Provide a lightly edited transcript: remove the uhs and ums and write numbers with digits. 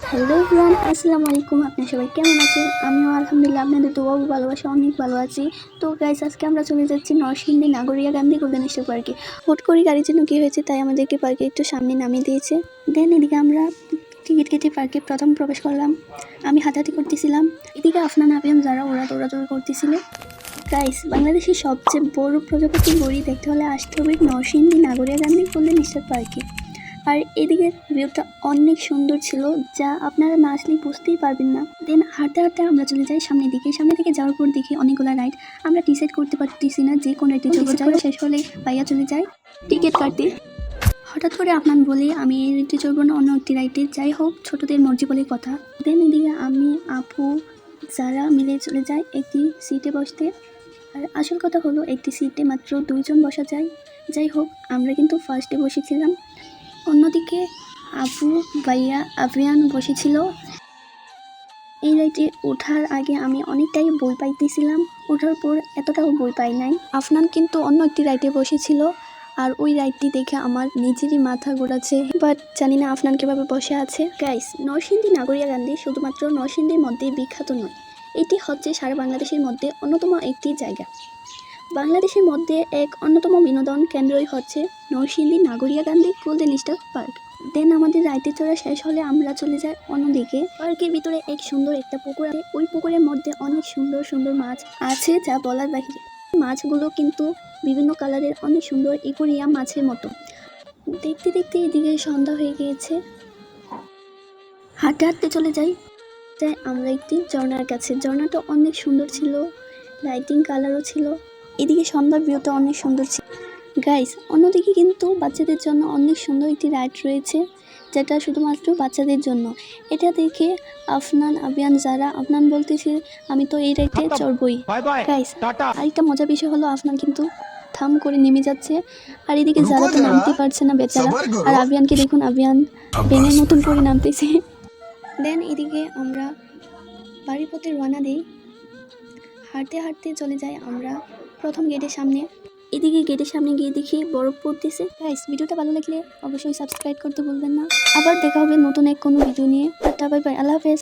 Hello everyone, আসসালামু আলাইকুম। আপনারা সবাই কেমন আছেন? আমিও আলহামদুলিল্লাহ আপনাদের দোয়া ও ভালোবাসা অনেক ভালো আছি। তো গাইস, আজকে আমরা চলে যাচ্ছি নরসিংদী নাগরিয়া গান্ধী গোল্ডেন স্টার পার্কে। হুট করে গাড়ির জন্য কী হয়েছে তাই আমাদেরকে পার্কে একটু সামনে নামিয়ে দিয়েছে। দেন এদিকে আমরা টিকিট কেটে পার্কে প্রথম প্রবেশ করলাম। আমি হাঁটাহাঁটি করতেছিলাম, এদিকে আফনান আবিয়াম যারা ওরা দৌড়াদৌড়ি করতেছিল। গাইস, বাংলাদেশের সবচেয়ে বড় প্রজাপতি গড়ি দেখতে হলে আসতে হবে নরসিংদী নাগরিয়া গান্ধী গোল্ডেন স্টার পার্কে। আর এদিকের ভিউটা অনেক সুন্দর ছিল, যা আপনারা না আসলে বুঝতেই পারবেন না। দেন হাঁটতে হাঁটতে আমরা চলে যাই সামনের দিকে যাওয়ার পর দেখি অনেকগুলো রাইড। আমরা ডিসাইড করতে পারতেছি না যে কোন রাইডে চলবো। যাই শেষ হলে ভাইয়া চলে যায় টিকিট কাটতে। হঠাৎ করে আপনার বলি আমি এই রাইডে চলবো না, অন্য একটি রাইডে। যাই হোক, ছোটদের মর্জি বলে কথা। দেন এদিকে আমি আপু যারা মিলে চলে যায় একটি সিটে বসতে। আর আসল কথা হলো একটি সিটে মাত্র 2 জন বসা যায়। যাই হোক, আমরা কিন্তু ফার্স্টে বসেছিলাম। অন্যদিকে আপু ভাইয়া আভিয়ান বসেছিল। এই রাইডে ওঠার আগে আমি অনেকটাই বই পাইতেছিলাম, ওঠার পর এতটাও বই পাই নাই। আফনান কিন্তু অন্য একটি রাইডে বসেছিল, আর ওই রাইডটি দেখে আমার নিজেরই মাথা ঘোরাচ্ছে। বাট জানি না আফনান কীভাবে বসে আছে। গাইস, নরসিংদী নাগরিয়া গান্ধী শুধুমাত্র নরসিংদীর মধ্যে বিখ্যাত নয়, এটি হচ্ছে সারা বাংলাদেশের মধ্যে অন্যতম একটি জায়গা। বাংলাদেশের মধ্যে এক অন্যতম বিনোদন কেন্দ্রই হচ্ছে Narsingdi Nagaria Gandhi golden star park. Then আমাদের রাইডে চড়া শেষ হলে আমরা চলে যাই অন্যদিকে। পার্কের ভিতরে এক সুন্দর একটা পুকুর আছে, ওই পুকুরের মধ্যে অনেক সুন্দর সুন্দর মাছ আছে যা বলার বাহিরে। মাছগুলো কিন্তু বিভিন্ন কালারের, অনেক সুন্দর একুরিয়াম মাছের মতো। দেখতে দেখতে এদিকে সন্ধ্যা হয়ে গিয়েছে। হাঁটতে হাঁটতে চলে যাই আমরা একটি ঝর্ণার কাছে। ঝর্ণাটা অনেক সুন্দর ছিল, লাইটিং কালারও ছিল। এদিকে সন্ধ্যার ভিউটা অনেক সুন্দর ছিল। গাইস, অন্যদিকে কিন্তু বাচ্চাদের জন্য অনেক সুন্দর একটি রাইড রয়েছে, যেটা শুধুমাত্র বাচ্চাদের জন্য। এটা দেখে আফনান আবিয়ান যারা, আফনান বলতেছে আমি তো এই রাইডে চড়বই। গাইস, আরেকটা মজার বিষয় হলো আফনান কিন্তু থাম করে নেমে যাচ্ছে, আর এদিকে যারা তো নামতে পারছে না বেচারা। আর আবিয়ানকে দেখুন, আবিয়ান বেনের মতন করে নামতেছে। দেন এদিকে আমরা বাড়ির পথে রওনা দিই। হাঁটতে হাঁটতে চলে যাই আমরা প্রথম গেটের সামনে। এদিকে গেটের সামনে গিয়ে দেখি বরফ পড়তেছে। গাইস, ভিডিওটা ভালো লাগলে অবশ্যই সাবস্ক্রাইব করতে ভুলবেন না। আবার দেখা হবে নতুন এক কোনো ভিডিও নিয়ে। টাটা, বাই বাই, আল্লাহ হাফেজ।